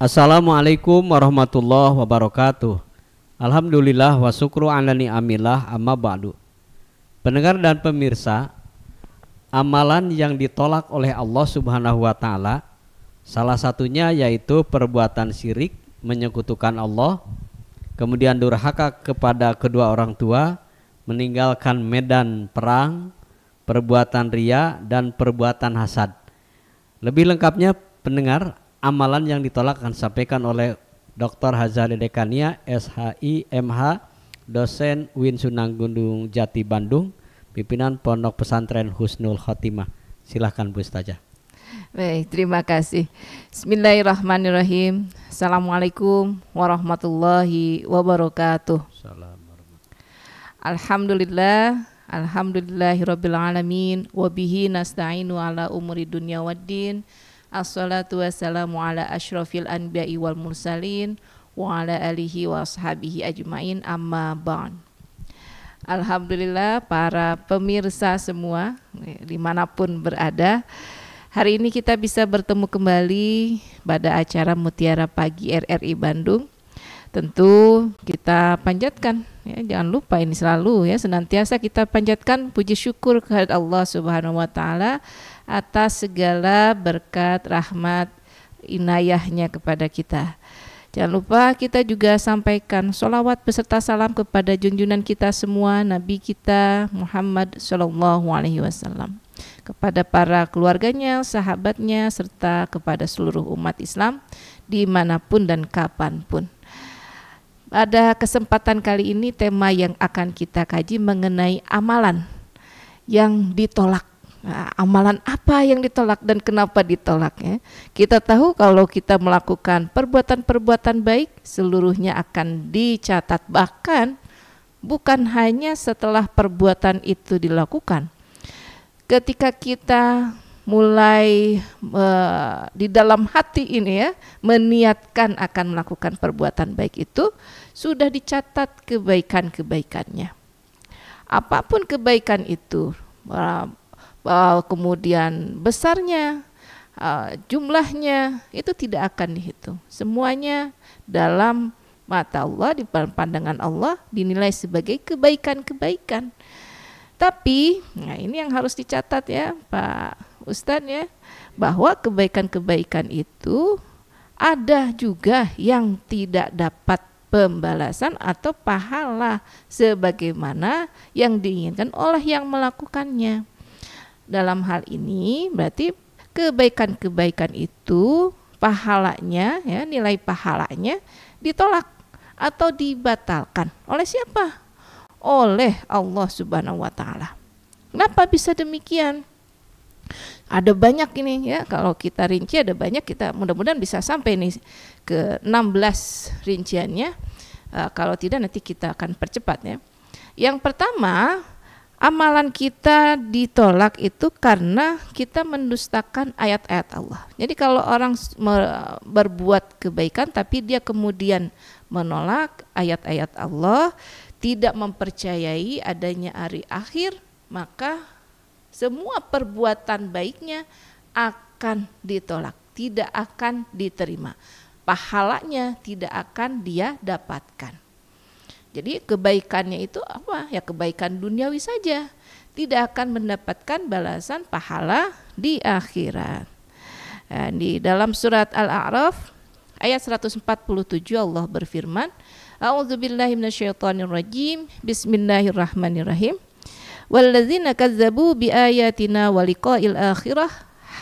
Assalamualaikum warahmatullahi wabarakatuh. Alhamdulillah wa syukru ala ni'amillah amma ba'du. Pendengar dan pemirsa, amalan yang ditolak oleh Allah Subhanahu wa taala salah satunya yaitu perbuatan syirik, menyekutukan Allah, kemudian durhaka kepada kedua orang tua, meninggalkan medan perang, perbuatan riya dan perbuatan hasad. Lebih lengkapnya pendengar, amalan yang ditolak akan disampaikan oleh Dr. Hazali Dekania, SHI, MH, dosen UIN Sunan Gunung Jati Bandung, pimpinan Pondok Pesantren Husnul Khotimah. Silahkan Bu Ustazah. Baik, terima kasih. Bismillahirrahmanirrahim. Assalamualaikum warahmatullahi wabarakatuh. Alhamdulillah, alhamdulillahirabbil alamin, wa bihi nasta'inu ala umuri dunya waddin. Assalatu wassalamu ala asyrafil anbiya'i wal mursalin wa ala alihi wa ashabihi ajma'in, amma ba'd. Alhamdulillah para pemirsa semua dimanapun berada, hari ini kita bisa bertemu kembali pada acara Mutiara Pagi RRI Bandung. Tentu kita panjatkan, ya, jangan lupa ini selalu ya, senantiasa kita panjatkan puji syukur kehadirat Allah Subhanahu wa taala atas segala berkat, rahmat, inayahnya kepada kita. Jangan lupa kita juga sampaikan sholawat beserta salam kepada junjungan kita semua, Nabi kita Muhammad SAW, kepada para keluarganya, sahabatnya, serta kepada seluruh umat Islam dimanapun dan kapanpun. Pada kesempatan kali ini tema yang akan kita kaji mengenai amalan yang ditolak. Nah, amalan apa yang ditolak dan kenapa ditolak ya? Kita tahu kalau kita melakukan perbuatan-perbuatan baik seluruhnya akan dicatat, bahkan bukan hanya setelah perbuatan itu dilakukan. Ketika kita mulai di dalam hati ini ya meniatkan akan melakukan perbuatan baik itu sudah dicatat kebaikan-kebaikannya. Apapun kebaikan itu, kemudian besarnya, jumlahnya itu tidak akan dihitung. Semuanya dalam mata Allah, di pandangan Allah dinilai sebagai kebaikan-kebaikan. Tapi nah ini yang harus dicatat ya Pak Ustadz ya, bahwa kebaikan-kebaikan itu ada juga yang tidak dapat pembalasan atau pahala sebagaimana yang diinginkan oleh yang melakukannya. Dalam hal ini berarti kebaikan-kebaikan itu pahalanya ya, nilai pahalanya ditolak atau dibatalkan oleh siapa? Oleh Allah Subhanahu wa taala. Kenapa bisa demikian? Ada banyak ini ya, kalau kita rinci ada banyak, kita mudah-mudahan bisa sampai nih ke 16 rinciannya. Kalau tidak nanti kita akan percepat ya. Yang pertama, amalan kita ditolak itu karena kita mendustakan ayat-ayat Allah. Jadi kalau orang berbuat kebaikan tapi dia kemudian menolak ayat-ayat Allah, tidak mempercayai adanya hari akhir, maka semua perbuatan baiknya akan ditolak, tidak akan diterima. Pahalanya tidak akan dia dapatkan. Jadi kebaikannya itu apa? Ya kebaikan duniawi saja, tidak akan mendapatkan balasan pahala di akhirat. Nah, di dalam surat Al-A'raf ayat 147 Allah berfirman, A'udzubillahi minasyaitonirrajim, Bismillahirrahmanirrahim. Walladzina kazzabu biayatina wa liqa'il akhirah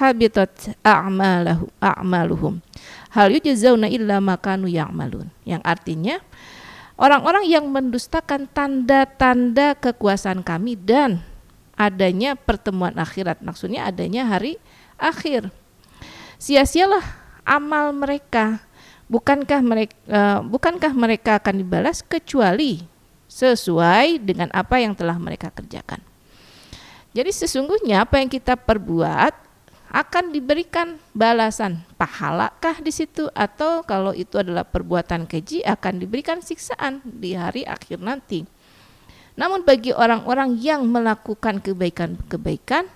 habitat a'maluhum hal yujzauna illa ma kanu ya'malun. Yang artinya orang-orang yang mendustakan tanda-tanda kekuasaan kami dan adanya pertemuan akhirat, maksudnya adanya hari akhir, sia-sialah amal mereka. Bukankah mereka akan dibalas kecuali sesuai dengan apa yang telah mereka kerjakan. Jadi sesungguhnya apa yang kita perbuat akan diberikan balasan. Pahalakah di situ, atau kalau itu adalah perbuatan keji akan diberikan siksaan di hari akhir nanti. Namun bagi orang-orang yang melakukan kebaikan-kebaikan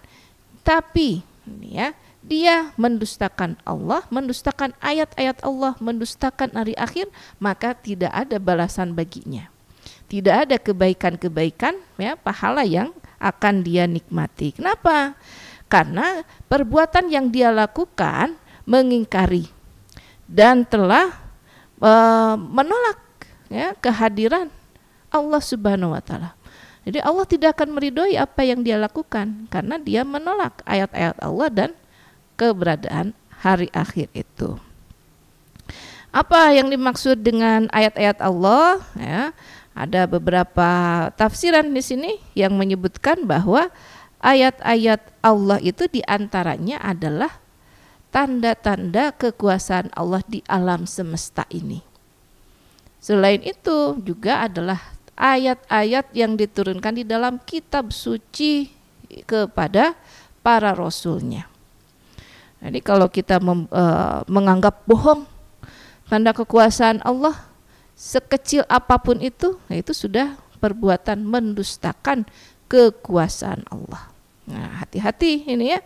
tapi ini ya dia mendustakan Allah, mendustakan ayat-ayat Allah, mendustakan hari akhir, maka tidak ada balasan baginya. Tidak ada kebaikan-kebaikan, ya, pahala yang akan dia nikmati. Kenapa? Karena perbuatan yang dia lakukan mengingkari dan telah menolak, ya, kehadiran Allah Subhanahu wa taala. Jadi Allah tidak akan meridhoi apa yang dia lakukan karena dia menolak ayat-ayat Allah dan keberadaan hari akhir itu. Apa yang dimaksud dengan ayat-ayat Allah? Ya, ada beberapa tafsiran di sini yang menyebutkan bahwa ayat-ayat Allah itu diantaranya adalah tanda-tanda kekuasaan Allah di alam semesta ini. Selain itu juga adalah ayat-ayat yang diturunkan di dalam kitab suci kepada para rasulnya. Jadi kalau kita menganggap bohong tanda kekuasaan Allah sekecil apapun itu, nah itu sudah perbuatan mendustakan kekuasaan Allah. Nah, hati-hati ini ya.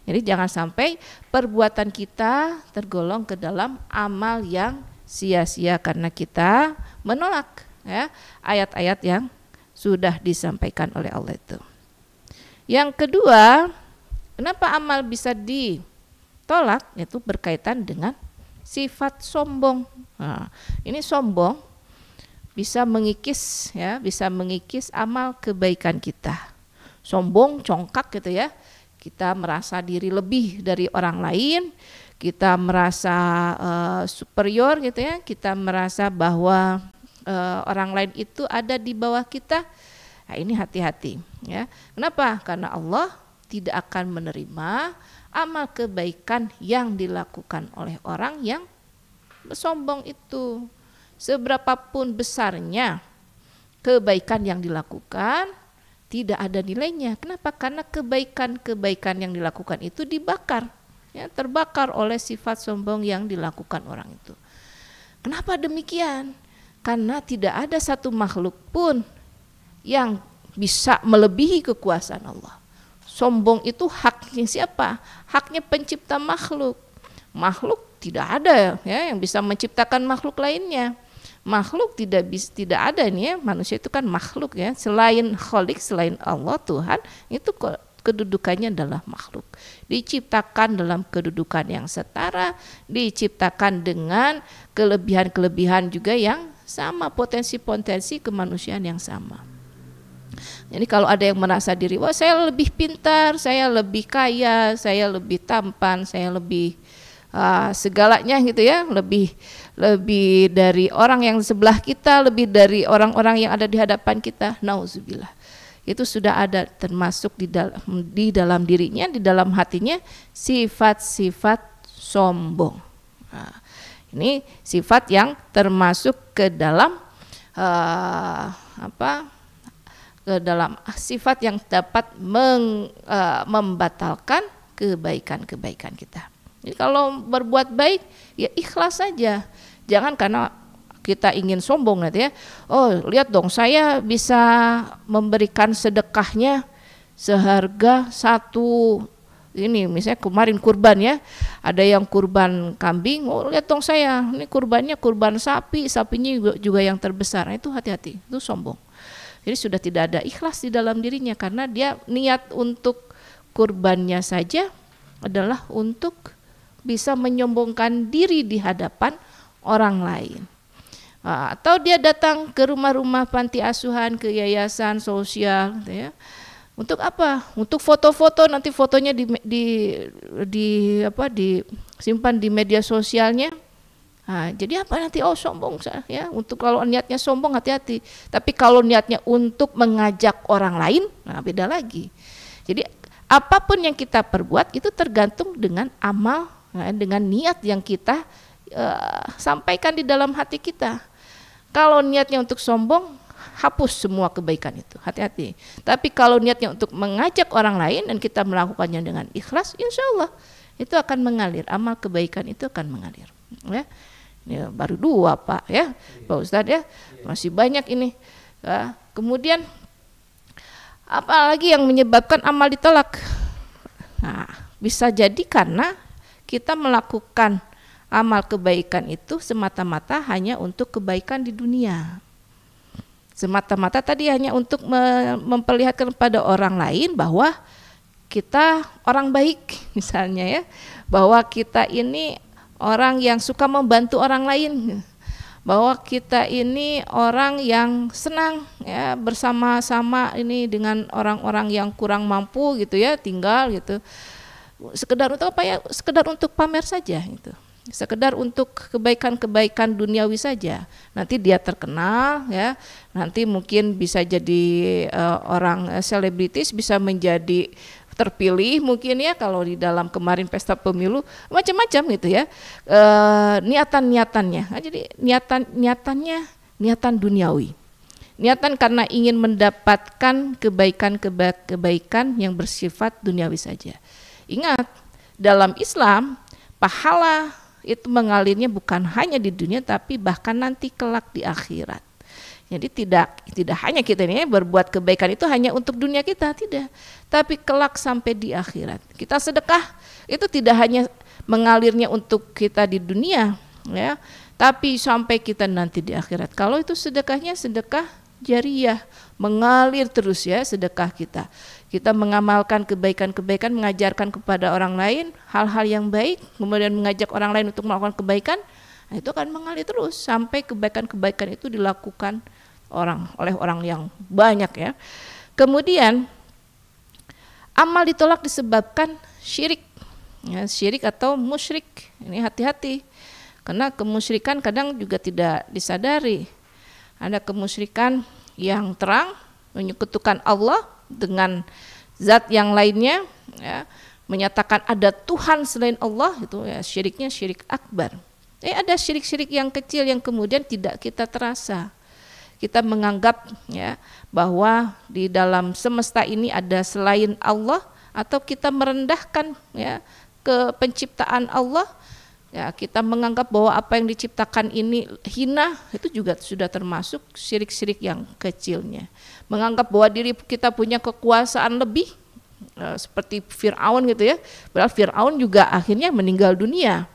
Jadi jangan sampai perbuatan kita tergolong ke dalam amal yang sia-sia karena kita menolak, ya, ayat-ayat yang sudah disampaikan oleh Allah itu. Yang kedua, kenapa amal bisa ditolak? Itu berkaitan dengan sifat sombong. Nah, ini sombong bisa mengikis, ya, bisa mengikis amal kebaikan kita. Sombong, congkak gitu ya. Kita merasa diri lebih dari orang lain, kita merasa superior gitu ya, kita merasa bahwa orang lain itu ada di bawah kita. Nah, ini hati-hati, ya. Kenapa? Karena Allah tidak akan menerima amal kebaikan yang dilakukan oleh orang yang sombong itu. Seberapapun besarnya kebaikan yang dilakukan, tidak ada nilainya. Kenapa? Karena kebaikan-kebaikan yang dilakukan itu dibakar, ya, terbakar oleh sifat sombong yang dilakukan orang itu. Kenapa demikian? Karena tidak ada satu makhluk pun yang bisa melebihi kekuasaan Allah. Sombong itu haknya siapa? Haknya pencipta makhluk. Makhluk tidak ada, ya, yang bisa menciptakan makhluk lainnya. Makhluk tidak ada nih, ya. Manusia itu kan makhluk, ya. Selain Khalik, selain Allah Tuhan, itu kedudukannya adalah makhluk. Diciptakan dalam kedudukan yang setara, diciptakan dengan kelebihan-kelebihan juga yang sama, potensi-potensi kemanusiaan yang sama. Jadi kalau ada yang merasa diri, wah saya lebih pintar, saya lebih kaya, saya lebih tampan, saya lebih segalanya gitu ya, lebih dari orang yang sebelah kita, lebih dari orang-orang yang ada di hadapan kita, nauzubillah. Itu sudah ada termasuk di dalam dirinya, di dalam hatinya sifat-sifat sombong. Nah, ini sifat yang termasuk ke dalam ke dalam sifat yang dapat membatalkan kebaikan-kebaikan kita. Jadi kalau berbuat baik ya ikhlas saja, jangan karena kita ingin sombong nanti ya. Oh lihat dong saya bisa memberikan sedekahnya seharga satu ini, misalnya kemarin kurban ya, ada yang kurban kambing, oh lihat dong saya ini kurbannya kurban sapi, sapinya juga yang terbesar. Nah, itu hati-hati, itu sombong. Jadi sudah tidak ada ikhlas di dalam dirinya karena dia niat untuk kurbannya saja adalah untuk bisa menyombongkan diri di hadapan orang lain. Atau dia datang ke rumah-rumah panti asuhan, ke yayasan sosial, gitu ya. Untuk apa? Untuk foto-foto, nanti fotonya disimpan di media sosialnya. Nah, jadi apa nanti? Oh sombong ya. Untuk kalau niatnya sombong hati-hati. Tapi kalau niatnya untuk mengajak orang lain, nah beda lagi. Jadi apapun yang kita perbuat itu tergantung dengan amal, dengan niat yang kita sampaikan di dalam hati kita. Kalau niatnya untuk sombong, hapus semua kebaikan itu, hati-hati. Tapi kalau niatnya untuk mengajak orang lain dan kita melakukannya dengan ikhlas, insya Allah itu akan mengalir, amal kebaikan itu akan mengalir. Ya, ini baru 2 Pak ya, Pak Ustadz ya, masih banyak ini. Kemudian apalagi yang menyebabkan amal ditolak? Nah, Bisa jadi karena kita melakukan amal kebaikan itu semata-mata hanya untuk kebaikan di dunia. Semata-mata tadi hanya untuk memperlihatkan kepada orang lain bahwa kita orang baik misalnya ya, bahwa kita ini orang yang suka membantu orang lain, bahwa kita ini orang yang senang ya bersama-sama ini dengan orang-orang yang kurang mampu gitu ya, tinggal gitu. Sekedar untuk apa ya? Sekedar untuk pamer saja gitu. Sekedar untuk kebaikan-kebaikan duniawi saja. Nanti dia terkenal ya, nanti mungkin bisa jadi orang selebritis, bisa menjadi terpilih mungkin ya, kalau di dalam kemarin pesta pemilu macam-macam gitu ya, niatan-niatannya. Nah, jadi niatannya niatan duniawi, niatan karena ingin mendapatkan kebaikan yang bersifat duniawi saja. Ingat, dalam Islam pahala itu mengalirnya bukan hanya di dunia tapi bahkan nanti kelak di akhirat. Jadi tidak hanya kita ini berbuat kebaikan itu hanya untuk dunia kita, tidak, tapi kelak sampai di akhirat. Kita sedekah itu tidak hanya mengalirnya untuk kita di dunia ya, tapi sampai kita nanti di akhirat. Kalau itu sedekahnya sedekah jariyah, mengalir terus ya sedekah kita. Kita mengamalkan kebaikan-kebaikan, mengajarkan kepada orang lain hal-hal yang baik, kemudian mengajak orang lain untuk melakukan kebaikan, nah itu akan mengalir terus sampai kebaikan-kebaikan itu dilakukan oleh orang yang banyak ya. Kemudian amal ditolak disebabkan syirik ya, syirik atau musyrik. Ini hati-hati, karena kemusyrikan kadang juga tidak disadari. Ada kemusyrikan yang terang, menyekutukan Allah dengan zat yang lainnya ya, menyatakan ada Tuhan selain Allah, itu ya syiriknya syirik akbar. Ada syirik-syirik yang kecil yang kemudian tidak kita terasa. Kita menganggap ya bahwa di dalam semesta ini ada selain Allah, atau kita merendahkan ya ke penciptaan Allah. Ya, kita menganggap bahwa apa yang diciptakan ini hina, itu juga sudah termasuk syirik-syirik yang kecilnya. Menganggap bahwa diri kita punya kekuasaan lebih, seperti Fir'aun gitu ya. Padahal Fir'aun juga akhirnya meninggal dunia.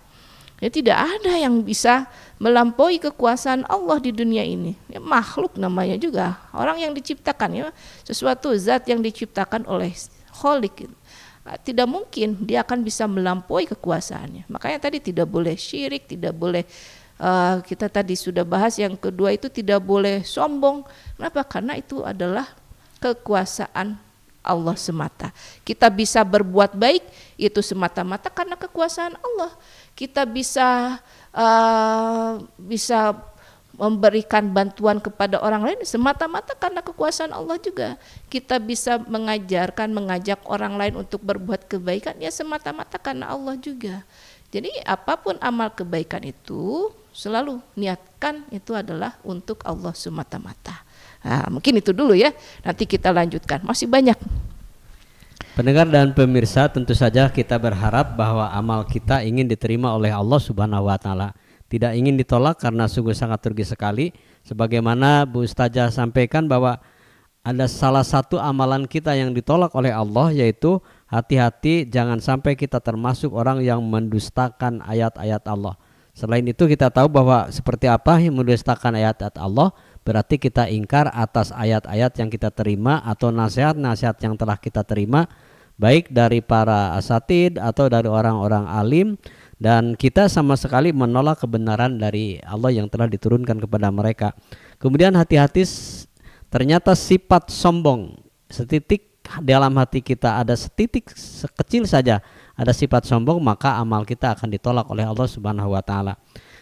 Ya, tidak ada yang bisa melampaui kekuasaan Allah di dunia ini. Ya, makhluk namanya juga, orang yang diciptakan ya, sesuatu zat yang diciptakan oleh Khalik gitu. Tidak mungkin dia akan bisa melampaui kekuasaannya. Makanya tadi tidak boleh syirik, tidak boleh kita tadi sudah bahas yang kedua itu tidak boleh sombong. Kenapa? Karena itu adalah kekuasaan Allah semata. Kita bisa berbuat baik itu semata-mata karena kekuasaan Allah. Kita bisa memberikan bantuan kepada orang lain semata-mata karena kekuasaan Allah juga. Kita bisa mengajak orang lain untuk berbuat kebaikan ya semata-mata karena Allah juga. Jadi apapun amal kebaikan itu selalu niatkan itu adalah untuk Allah semata-mata. Nah, mungkin itu dulu ya. Nanti kita lanjutkan. Masih banyak. Pendengar dan pemirsa, tentu saja kita berharap bahwa amal kita ingin diterima oleh Allah Subhanahu wa taala. Tidak ingin ditolak karena sungguh sangat rugi sekali. Sebagaimana Bu Ustazah sampaikan bahwa ada salah satu amalan kita yang ditolak oleh Allah, yaitu hati-hati jangan sampai kita termasuk orang yang mendustakan ayat-ayat Allah. Selain itu kita tahu bahwa seperti apa yang mendustakan ayat-ayat Allah, berarti kita ingkar atas ayat-ayat yang kita terima atau nasihat-nasihat yang telah kita terima, baik dari para asatid atau dari orang-orang alim. Dan kita sama sekali menolak kebenaran dari Allah yang telah diturunkan kepada mereka. Kemudian hati-hati, ternyata sifat sombong setitik dalam hati kita, ada setitik sekecil saja ada sifat sombong, maka amal kita akan ditolak oleh Allah Subhanahu wa taala.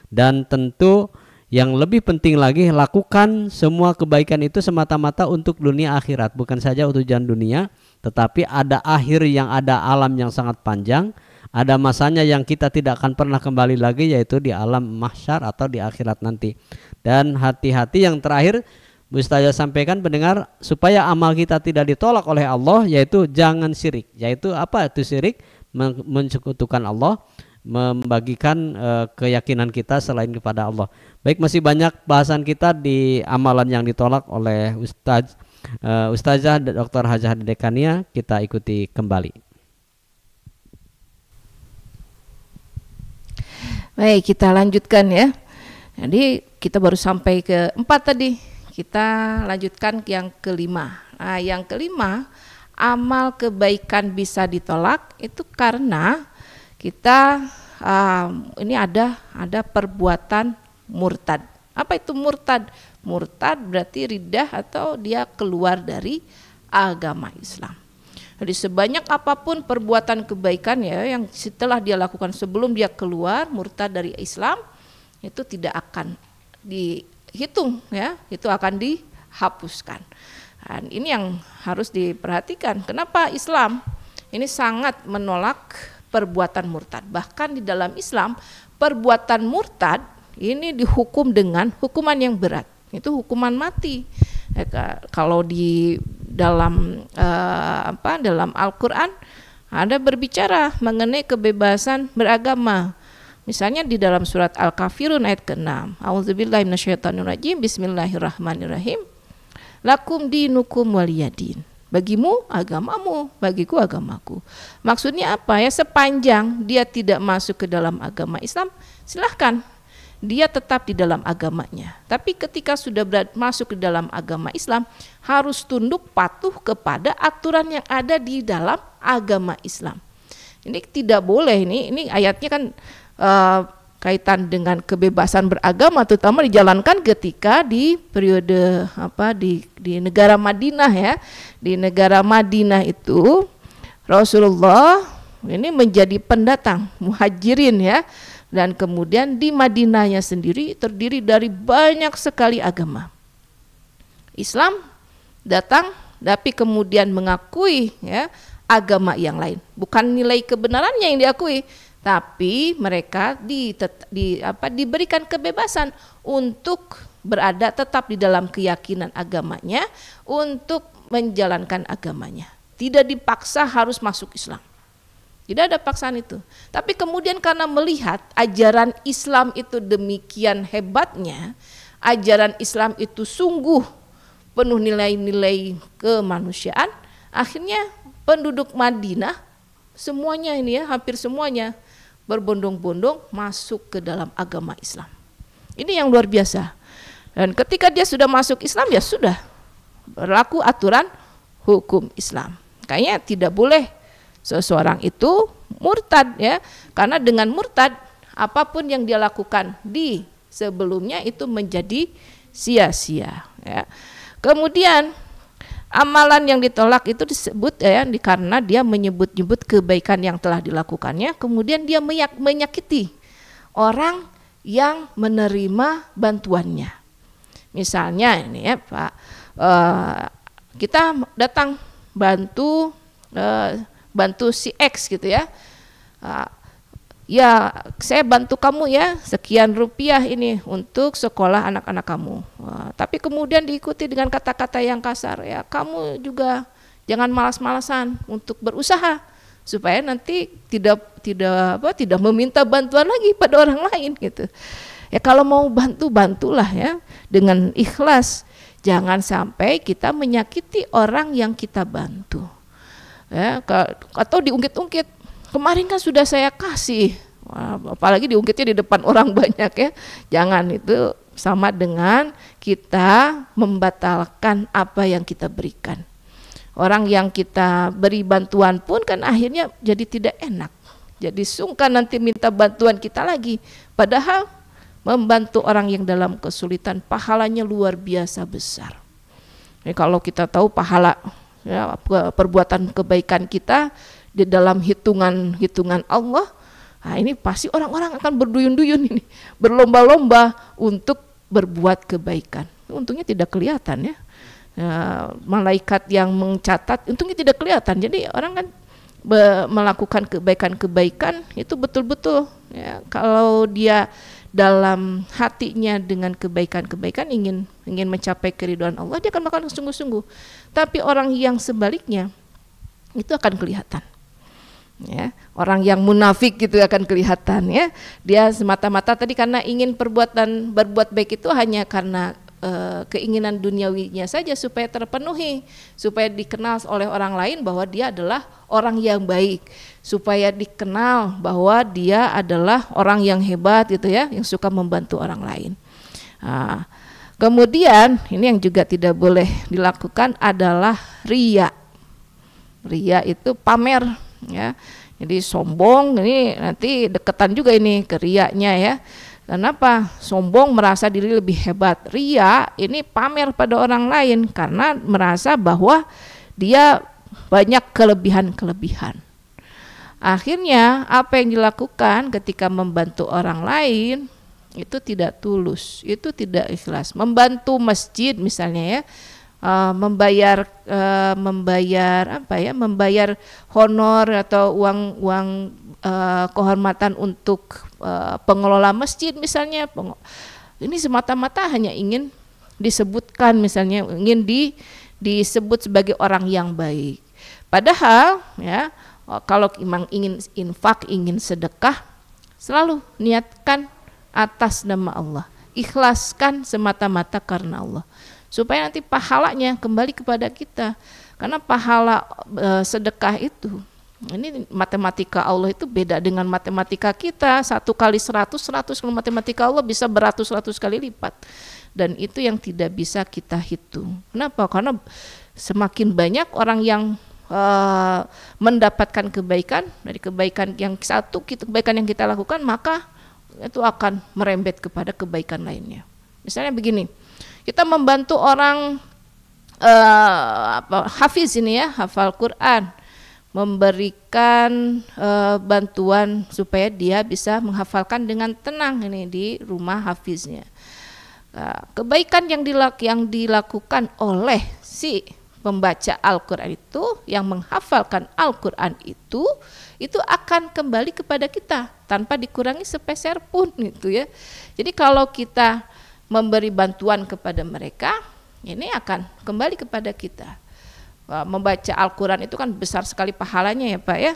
Dan tentu yang lebih penting lagi, lakukan semua kebaikan itu semata-mata untuk dunia akhirat, bukan saja untuk tujuan dunia, tetapi ada akhir yang ada alam yang sangat panjang. Ada masanya yang kita tidak akan pernah kembali lagi, yaitu di alam mahsyar atau di akhirat nanti. Dan hati-hati yang terakhir Bu Ustazah sampaikan pendengar, supaya amal kita tidak ditolak oleh Allah, yaitu jangan syirik. Yaitu apa itu syirik? Mensekutukan Allah, membagikan keyakinan kita selain kepada Allah. Baik, masih banyak bahasan kita di amalan yang ditolak oleh Ustazah Dr. Hajah Dekania. Kita ikuti kembali. Baik, kita lanjutkan ya. Jadi kita baru sampai ke 4 tadi. Kita lanjutkan yang kelima. Nah, yang kelima, amal kebaikan bisa ditolak itu karena kita ini ada perbuatan murtad. Apa itu murtad? Murtad berarti riddah atau dia keluar dari agama Islam. Jadi sebanyak apapun perbuatan kebaikan ya yang setelah dia lakukan sebelum dia keluar murtad dari Islam, itu tidak akan dihitung ya, itu akan dihapuskan. Dan ini yang harus diperhatikan. Kenapa Islam ini sangat menolak perbuatan murtad. Bahkan di dalam Islam perbuatan murtad ini dihukum dengan hukuman yang berat. Itu hukuman mati. Kalau di dalam dalam Al-Qur'an ada berbicara mengenai kebebasan beragama. Misalnya di dalam surat Al-Kafirun ayat ke-6. A'udzubillahi minasyaitonirrajim. Bismillahirrahmanirrahim. Lakum dinukum waliyadin. Bagimu agamamu, bagiku agamaku. Maksudnya apa ya? Sepanjang dia tidak masuk ke dalam agama Islam, silahkan. Dia tetap di dalam agamanya. Tapi ketika sudah masuk ke dalam agama Islam, harus tunduk patuh kepada aturan yang ada di dalam agama Islam. Ini tidak boleh, ini ayatnya kan kaitan dengan kebebasan beragama, terutama dijalankan ketika di periode di negara Madinah ya. Di negara Madinah itu Rasulullah ini menjadi pendatang muhajirin ya. Dan kemudian di Madinahnya sendiri terdiri dari banyak sekali agama. Islam datang tapi kemudian mengakui ya agama yang lain. Bukan nilai kebenarannya yang diakui, tapi mereka diberikan kebebasan untuk berada tetap di dalam keyakinan agamanya, untuk menjalankan agamanya. Tidak dipaksa harus masuk Islam. Tidak ada paksaan itu. Tapi kemudian karena melihat ajaran Islam itu demikian hebatnya, ajaran Islam itu sungguh penuh nilai-nilai kemanusiaan, akhirnya penduduk Madinah semuanya ini ya, hampir semuanya berbondong-bondong masuk ke dalam agama Islam. Ini yang luar biasa. Dan ketika dia sudah masuk Islam, ya sudah berlaku aturan hukum Islam. Kayaknya tidak boleh seseorang itu murtad ya, karena dengan murtad apapun yang dia lakukan di sebelumnya itu menjadi sia-sia ya. Kemudian amalan yang ditolak itu disebut ya karena dia menyebut-nyebut kebaikan yang telah dilakukannya, kemudian dia menyakiti orang yang menerima bantuannya. Misalnya ini ya Pak, kita datang bantu si X gitu ya, ya saya bantu kamu ya sekian rupiah ini untuk sekolah anak-anak kamu, tapi kemudian diikuti dengan kata-kata yang kasar ya, kamu juga jangan malas-malasan untuk berusaha supaya nanti tidak meminta bantuan lagi pada orang lain gitu ya. Kalau mau bantulah ya dengan ikhlas, jangan sampai kita menyakiti orang yang kita bantu. Ya, atau diungkit-ungkit, kemarin kan sudah saya kasih, apalagi diungkitnya di depan orang banyak ya. Jangan, itu sama dengan kita membatalkan apa yang kita berikan. Orang yang kita beri bantuan pun kan akhirnya jadi tidak enak, jadi sungkan nanti minta bantuan kita lagi. Padahal membantu orang yang dalam kesulitan pahalanya luar biasa besar. Ini kalau kita tahu pahala ya, perbuatan kebaikan kita di dalam hitungan Allah, nah ini pasti orang-orang akan berduyun-duyun ini, berlomba-lomba untuk berbuat kebaikan. Untungnya tidak kelihatan ya, malaikat yang mencatat untungnya tidak kelihatan. Jadi orang kan melakukan kebaikan-kebaikan itu betul-betul ya, kalau dia dalam hatinya dengan kebaikan-kebaikan ingin mencapai keridhaan Allah, dia akan melakukan sungguh-sungguh. Tapi orang yang sebaliknya itu akan kelihatan ya, orang yang munafik gitu akan kelihatan ya, dia semata-mata tadi karena ingin berbuat baik itu hanya karena keinginan duniawinya saja supaya terpenuhi, supaya dikenal oleh orang lain bahwa dia adalah orang yang baik, supaya dikenal bahwa dia adalah orang yang hebat gitu ya, yang suka membantu orang lain. Nah, kemudian ini yang juga tidak boleh dilakukan adalah riya. Riya itu pamer ya. Jadi sombong, ini nanti deketan juga ini ke riyanya ya. Kenapa? Sombong merasa diri lebih hebat. Riya ini pamer pada orang lain karena merasa bahwa dia banyak kelebihan-kelebihan. Akhirnya apa yang dilakukan ketika membantu orang lain itu tidak tulus, itu tidak ikhlas. Membantu masjid misalnya ya, membayar honor atau uang kehormatan untuk pengelola masjid misalnya, ini semata-mata hanya ingin disebutkan, misalnya ingin disebut sebagai orang yang baik. Padahal ya, kalau memang ingin infak, ingin sedekah, selalu niatkan atas nama Allah, ikhlaskan semata-mata karena Allah, supaya nanti pahalanya kembali kepada kita. Karena pahala sedekah itu, ini matematika Allah itu beda dengan matematika kita. 1 kali 100, kalau matematika Allah bisa beratus-ratus kali lipat. Dan itu yang tidak bisa kita hitung. Kenapa? Karena semakin banyak orang yang mendapatkan kebaikan dari kebaikan yang satu, kebaikan yang kita lakukan, maka itu akan merembet kepada kebaikan lainnya. Misalnya begini, kita membantu orang hafiz ini ya, hafal Quran, memberikan bantuan supaya dia bisa menghafalkan dengan tenang ini di rumah hafiznya. Kebaikan yang dilakukan oleh si pembaca Al-Quran itu, yang menghafalkan Al-Quran itu akan kembali kepada kita tanpa dikurangi sepeser pun gitu ya. Jadi kalau kita memberi bantuan kepada mereka, ini akan kembali kepada kita. Membaca Al-Quran itu kan besar sekali pahalanya ya Pak ya.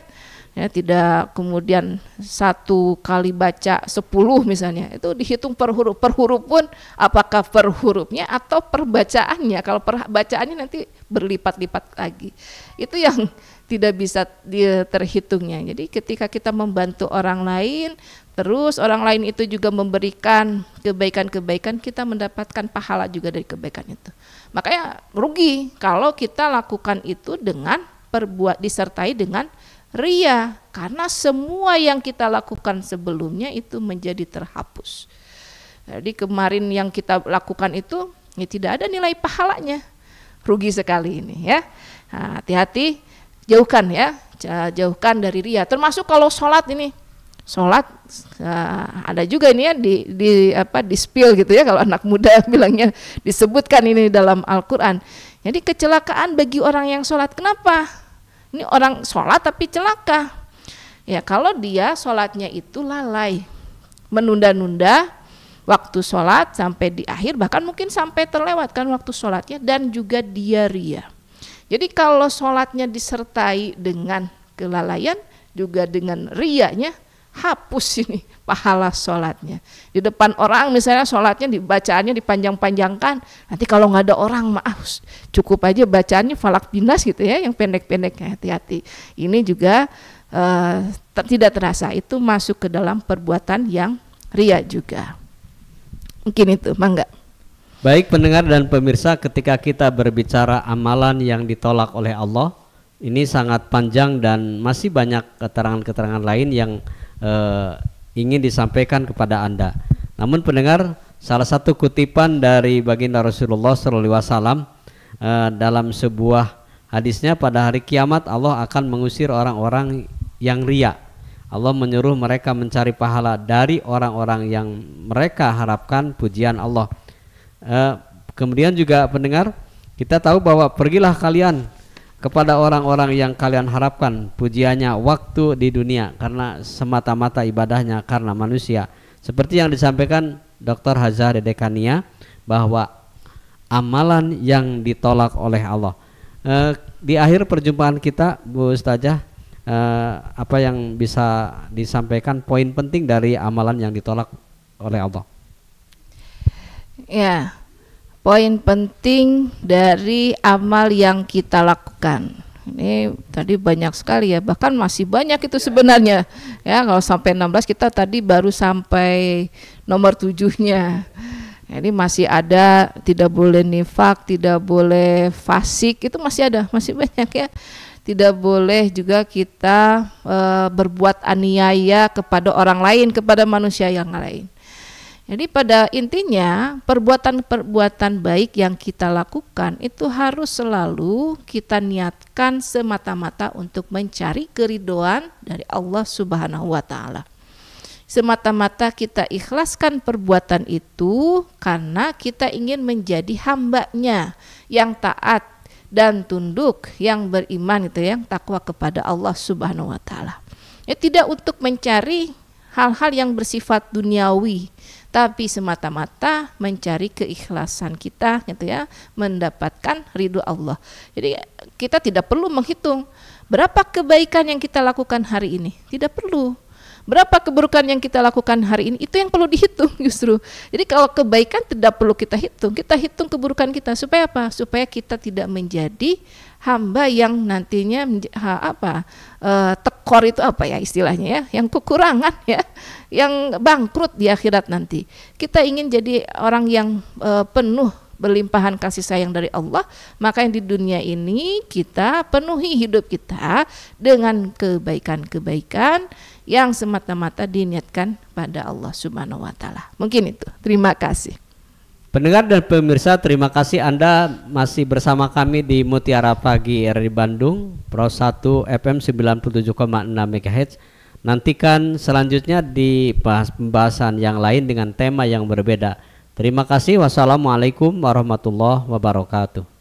Ya, tidak kemudian 1 kali baca 10 misalnya, itu dihitung per huruf pun, apakah per hurufnya atau per bacaannya. Kalau per bacaannya nanti berlipat-lipat lagi, itu yang tidak bisa terhitungnya. Jadi ketika kita membantu orang lain, terus orang lain itu juga memberikan kebaikan-kebaikan, kita mendapatkan pahala juga dari kebaikan itu. Makanya rugi kalau kita lakukan itu dengan disertai dengan riya, karena semua yang kita lakukan sebelumnya itu menjadi terhapus. Jadi kemarin yang kita lakukan itu ya tidak ada nilai pahalanya, rugi sekali ini ya. Nah, hati-hati, jauhkan ya, jauhkan dari riya. Termasuk kalau sholat ini, sholat ada juga ini ya di spill gitu ya, kalau anak muda bilangnya, disebutkan ini dalam Al-Quran. Jadi kecelakaan bagi orang yang sholat. Kenapa? Ini orang sholat tapi celaka. Ya kalau dia sholatnya itu lalai, menunda-nunda waktu sholat sampai di akhir, bahkan mungkin sampai terlewatkan waktu sholatnya, dan juga dia riya. Jadi kalau sholatnya disertai dengan kelalaian, juga dengan riyanya, hapus ini pahala sholatnya. Di depan orang misalnya sholatnya dibacaannya dipanjang-panjangkan, nanti kalau nggak ada orang, maaf, cukup aja bacaannya falak binas gitu ya, yang pendek-pendek. Hati-hati, ini juga tidak terasa itu masuk ke dalam perbuatan yang riya juga. Mungkin itu, Mangga. Baik pendengar dan pemirsa, ketika kita berbicara amalan yang ditolak oleh Allah, ini sangat panjang dan masih banyak keterangan-keterangan lain yang ingin disampaikan kepada Anda. Namun pendengar, salah satu kutipan dari baginda Rasulullah SAW dalam sebuah hadisnya, pada hari kiamat Allah akan mengusir orang-orang yang riya. Allah menyuruh mereka mencari pahala dari orang-orang yang mereka harapkan pujian Allah. Kemudian juga pendengar, kita tahu bahwa pergilah kalian kepada orang-orang yang kalian harapkan pujiannya waktu di dunia, karena semata-mata ibadahnya karena manusia. Seperti yang disampaikan Dr. Hazah Dedekania, bahwa amalan yang ditolak oleh Allah. Di akhir perjumpaan kita, Bu Ustazah, apa yang bisa disampaikan poin penting dari amalan yang ditolak oleh Allah? Ya, poin penting dari amal yang kita lakukan. Ini tadi banyak sekali ya, bahkan masih banyak itu sebenarnya. Ya, kalau sampai 16 kita tadi baru sampai nomor 7-nya. Jadi masih ada, tidak boleh nifak, tidak boleh fasik, itu masih ada, masih banyak ya. Tidak boleh juga kita berbuat aniaya kepada orang lain, kepada manusia yang lain. Jadi pada intinya perbuatan-perbuatan baik yang kita lakukan itu harus selalu kita niatkan semata-mata untuk mencari keridhaan dari Allah Subhanahu wa taala. Semata-mata kita ikhlaskan perbuatan itu karena kita ingin menjadi hambanya yang taat dan tunduk, yang beriman itu, yang takwa kepada Allah Subhanahu wa taala. Ya, tidak untuk mencari hal-hal yang bersifat duniawi, tapi semata-mata mencari keikhlasan kita gitu ya, mendapatkan ridho Allah. Jadi kita tidak perlu menghitung berapa kebaikan yang kita lakukan hari ini, tidak perlu. Berapa keburukan yang kita lakukan hari ini, itu yang perlu dihitung justru. Jadi kalau kebaikan tidak perlu kita hitung keburukan kita. Supaya apa? Supaya kita tidak menjadi hamba yang nantinya tekor itu apa ya istilahnya ya, yang kekurangan ya, yang bangkrut di akhirat nanti. Kita ingin jadi orang yang penuh berlimpahan kasih sayang dari Allah, maka yang di dunia ini kita penuhi hidup kita dengan kebaikan-kebaikan yang semata-mata diniatkan pada Allah Subhanahu wa taala. Mungkin itu. Terima kasih. Pendengar dan pemirsa, terima kasih Anda masih bersama kami di Mutiara Pagi RRI Bandung, Pro 1 FM 97,6 MHz. Nantikan selanjutnya di pembahasan yang lain dengan tema yang berbeda. Terima kasih. Wassalamualaikum warahmatullahi wabarakatuh.